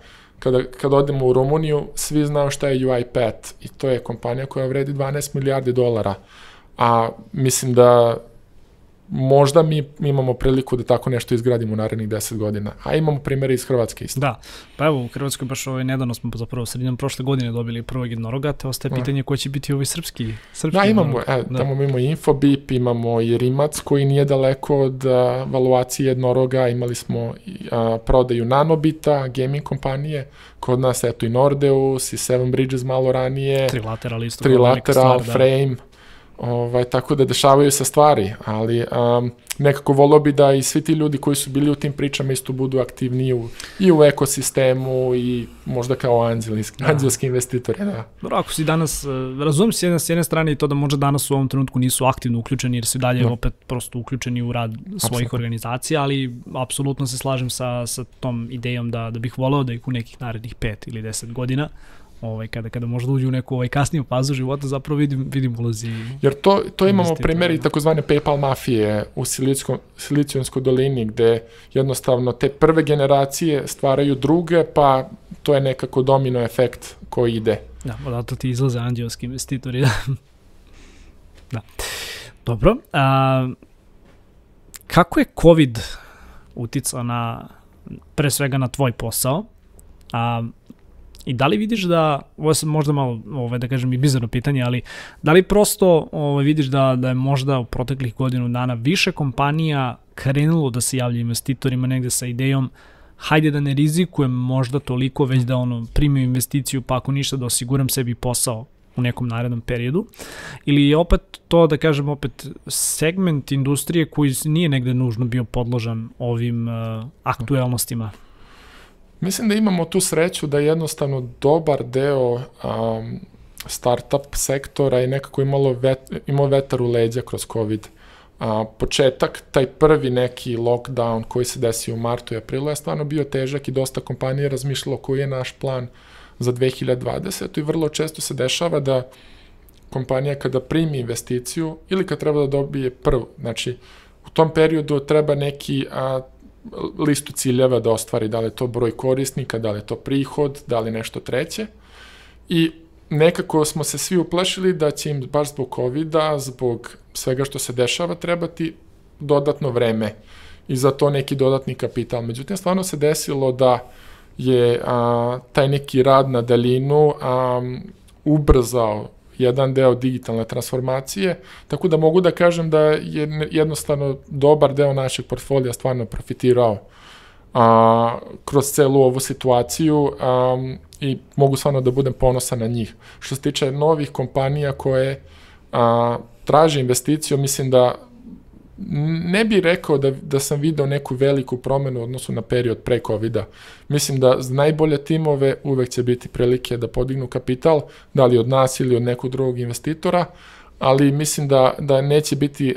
A: kada odemo u Rumuniju, svi znaju šta je UiPath i to je kompanija koja vredi 12 milijardi dolara. A mislim da možda mi imamo priliku da tako nešto izgradimo u narednih 10 godina. A imamo primere iz Hrvatske isto.
B: Da, pa evo u Hrvatskoj baš nedavno smo zapravo sredinom prošle godine dobili prvog jednoroga, te ostaje pitanje ko će biti ovaj srpski
A: da, imamo, tamo imamo Infobip, imamo i Rimac koji nije daleko od valuacije jednoroga, imali smo prodaju Nanobita, gaming kompanije, kod nas eto i Nordeus i Seven Bridges malo ranije, Trilateral, Frame, tako da dešavaju se stvari, ali nekako volio bi da i svi ti ljudi koji su bili u tim pričama isto budu aktivniji i u ekosistemu i možda kao anđelski investitori. Da.
B: Dobro, ako si danas, razumijem s jedne strane i to da možda danas u ovom trenutku nisu aktivno uključeni jer su dalje opet prosto uključeni u rad svojih organizacija, ali apsolutno se slažem sa tom idejom da bih voleo da ih u nekih narednih 5 ili 10 godina kada možda uđu u neku kasniju fazu života, zapravo vidim ulozi.
A: Jer to imamo primjer i takozvane PayPal mafije u Silicijonskoj dolini, gde jednostavno te prve generacije stvaraju druge, pa to je nekako domino efekt koji ide.
B: Da, odato ti izlaze anđelski investitori. Da. Dobro. Kako je COVID uticao pre svega na tvoj posao? I da li vidiš da, ovo je možda malo, da kažem i bizarno pitanje, ali da li prosto vidiš da je možda u proteklih godinu dana više kompanija krenulo da se javlja investitorima negde sa idejom hajde da ne rizikujem možda toliko, već da primim investiciju pa ako ništa da osiguram sebi posao u nekom narednom periodu, ili je opet to, da kažem, opet segment industrije koji nije negde nužno bio podložan ovim aktuelnostima?
A: Mislim da imamo tu sreću da jednostavno dobar deo startup sektora je nekako imao vetar u leđa kroz COVID. Početak, taj prvi neki lockdown koji se desio u martu i aprilu je stvarno bio težak i dosta kompanije razmišljalo koji je naš plan za 2020. I vrlo često se dešava da kompanija kada primi investiciju ili kad treba da dobije prvu, znači u tom periodu treba neki listu ciljeva da ostvari, da li je to broj korisnika, da li je to prihod, da li nešto treće. I nekako smo se svi uplašili da će im baš zbog COVID-a, zbog svega što se dešava, trebati dodatno vreme i za to neki dodatni kapital. Međutim, stvarno se desilo da je taj neki rad na daljinu ubrzao jedan deo digitalne transformacije, tako da mogu da kažem da je jednostavno dobar deo našeg portfolija stvarno profitirao kroz celu ovu situaciju i mogu stvarno da budem ponosan na njih. Što se tiče novih kompanija koje traže investiciju, mislim da ne bih rekao da sam video neku veliku promenu u odnosu na period pre COVID-a. Mislim da za najbolje timove uvek će biti prilike da podignu kapital, da li od nas ili od nekog drugog investitora, ali mislim da neće biti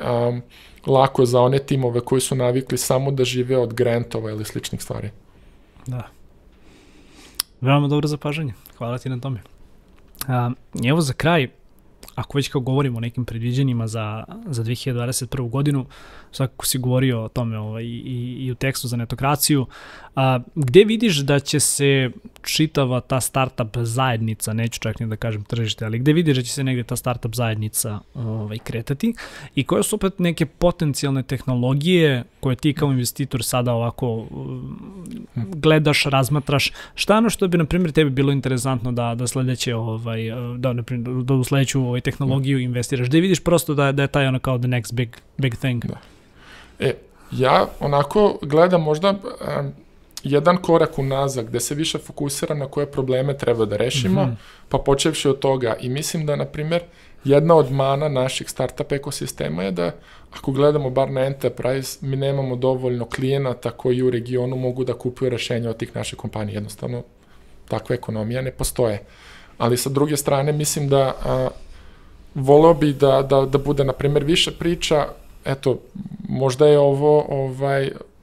A: lako za one timove koji su navikli samo da žive od grantova ili sličnih stvari.
B: Da. Veoma dobro zapažanje. Hvala ti na tome. Evo za kraj, ako već kao govorimo o nekim predviđenjima za 2021. godinu, svakako si govorio o tome i u tekstu za netokraciju, gde vidiš da će se čitava ta startup zajednica, neću čak ni da kažem tržište, ali gde vidiš da će se negde ta startup zajednica kretati i koje su opet neke potencijalne tehnologije koje ti kao investitor sada ovako gledaš, razmatraš, šta ono što bi, na primjer, tebi bilo interesantno da sledeće, da u sledeću tehnologiju investiraš, gde vidiš prosto da je taj ono kao the next big thing?
A: Da. Ja onako gledam možda jedan korak unazad gde se više fokusira na koje probleme treba da rešimo, pa počevši od toga i mislim da, na primjer, jedna od mana naših startup ekosistema je da ako gledamo bar na enterprise, mi nemamo dovoljno klijenata koji u regionu mogu da kupuju rešenja od tih naših kompanija. Jednostavno, takva ekonomija ne postoje. Ali sa druge strane, mislim da voleo bi da bude, na primjer, više priča. Eto, možda je ovo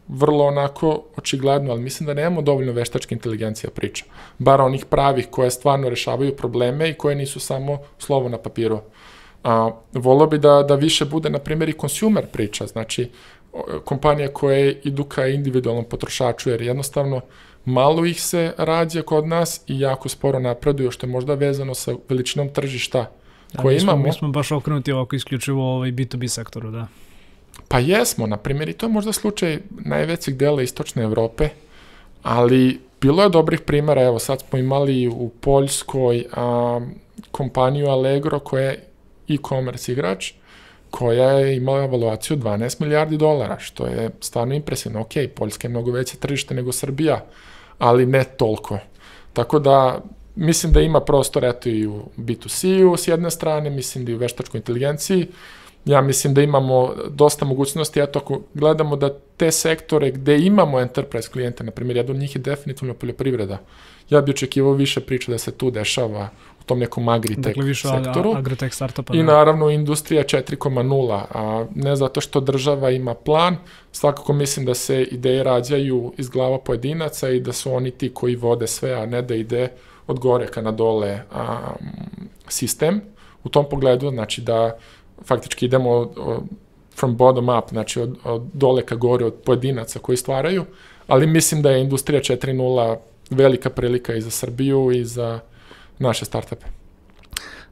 A: vrlo onako očigledno, ali mislim da nemamo dovoljno veštačke inteligencija priča. Bar onih pravih koje stvarno rešavaju probleme i koje nisu samo slovo na papiru. Volio bi da više bude, na primjer, i consumer priča, znači kompanije koje idu ka individualnom potrošaču, jer jednostavno malo ih se rađa kod nas i jako sporo napreduju, što je možda vezano sa veličinom tržišta koje imamo.
B: Mi smo baš okrenuti ovako isključivo B2B sektoru, da.
A: Pa jesmo, na primjer, i to je možda slučaj najvećeg dela istočne Evrope, ali bilo je dobrih primjera, evo sad smo imali u Poljskoj kompaniju Allegro koja je e-commerce igrač, koja je imala evaluaciju $12 milijardi, što je stvarno impresivno. Ok, Poljska je mnogo veće tržište nego Srbija, ali ne toliko. Tako da, mislim da ima prostor eto i u B2C-u s jedne strane, mislim da i u veštačkoj inteligenciji. Ja mislim da imamo dosta mogućnosti, eto ako gledamo da te sektore gde imamo enterprise klijente, na primjer, jedan od njih je definitivno poljoprivreda. Ja bih očekivao više priča da se tu dešava u tom nekom agritech sektoru.
B: Agritech startupa.
A: I naravno industrija 4.0, a ne zato što država ima plan, svakako mislim da se ideje rađaju iz glava pojedinaca i da su oni ti koji vode sve, a ne da ide od gore ka na dole sistem. U tom pogledu, znači da faktički idemo from bottom up, znači od dole ka gore, od pojedinaca koji stvaraju, ali mislim da je industrija 4.0 velika prilika i za Srbiju i za naše startupe.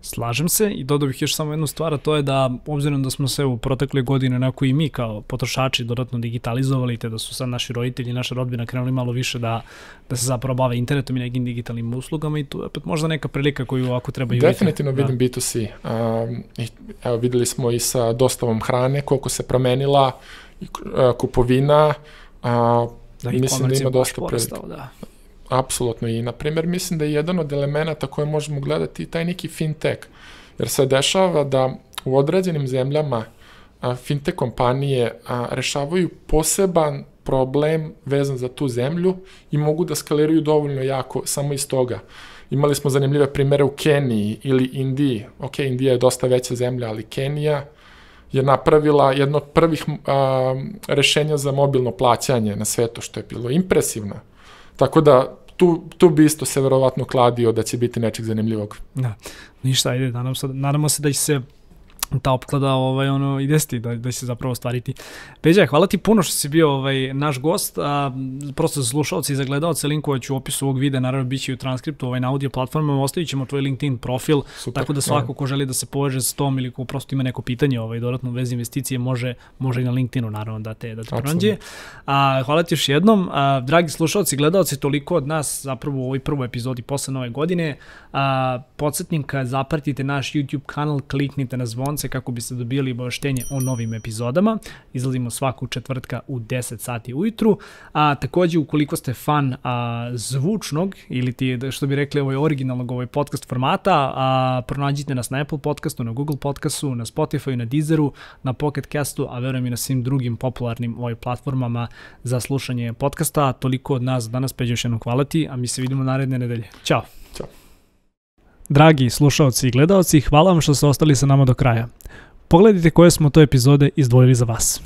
B: Slažem se i dodao bih još samo jednu stvar, a to je da, obzirom da smo se u protekle godine onako i mi kao potrošači dodatno digitalizovali, te da su sad naši roditelji i naša rodbina krenuli malo više da se zapravo bave internetom i nekim digitalnim uslugama i tu je opet možda neka prilika koju ovako treba i vidjeti.
A: Definitivno vidim B2C. Evo, videli smo i sa dostavom hrane, koliko se promenila kupovina, mislim da ima dosta prilika. Apsolutno i, na primjer, mislim da je jedan od elemenata koje možemo gledati taj neki fintech, jer se dešava da u određenim zemljama fintech kompanije rešavaju poseban problem vezan za tu zemlju i mogu da skaliraju dovoljno jako samo iz toga. Imali smo zanimljive primere u Keniji ili Indiji. Ok, Indija je dosta veća zemlja, ali Kenija je napravila jedno od prvih rešenja za mobilno plaćanje na svetu, što je bilo impresivno. Tako da, tu bi isto se verovatno kladio da će biti nečeg zanimljivog.
B: Da, ništa, ajde, nadamo se da će se ta opklada i desiti, da će se zapravo ostvariti. Peđa, hvala ti puno što si bio naš gost, prosto za slušalci i za gledalce, linkovat ću u opisu ovog videa, naravno bit će i u transkriptu na audio platformama, ostavit ćemo tvoj LinkedIn profil, super, tako da svako ko želi da se poveže s tom ili ko prosto ima neko pitanje dodatno u vezi investicije, može i na LinkedInu naravno da te pronađe. Hvala ti još jednom, dragi slušalci i gledalci, toliko od nas zapravo u ovoj prvoj epizodi posle nove godine. Podsjetnika, zapratite naš YouTube kanal, kliknite na zvonce kako biste dobili obaveštenje o novim epizodama. Izlazimo svakog četvrtka u 10 sati ujutru. Takođe, ukoliko ste fan zvučnog ili što bi rekli originalnog podcast formata, pronađite nas na Apple podcastu, na Google podcastu, na Spotify, na Deezeru, na Pocket Castu, a verujem i na svim drugim popularnim platformama za slušanje podcasta. Toliko od nas danas, Peđo, još jednom hvala ti, a mi se vidimo naredne nedelje. Ćao!
A: Ćao!
B: Dragi slušaoci i gledalci, hvala vam što ste ostali sa nama do kraja. Pogledajte koje smo to epizode izdvojili za vas.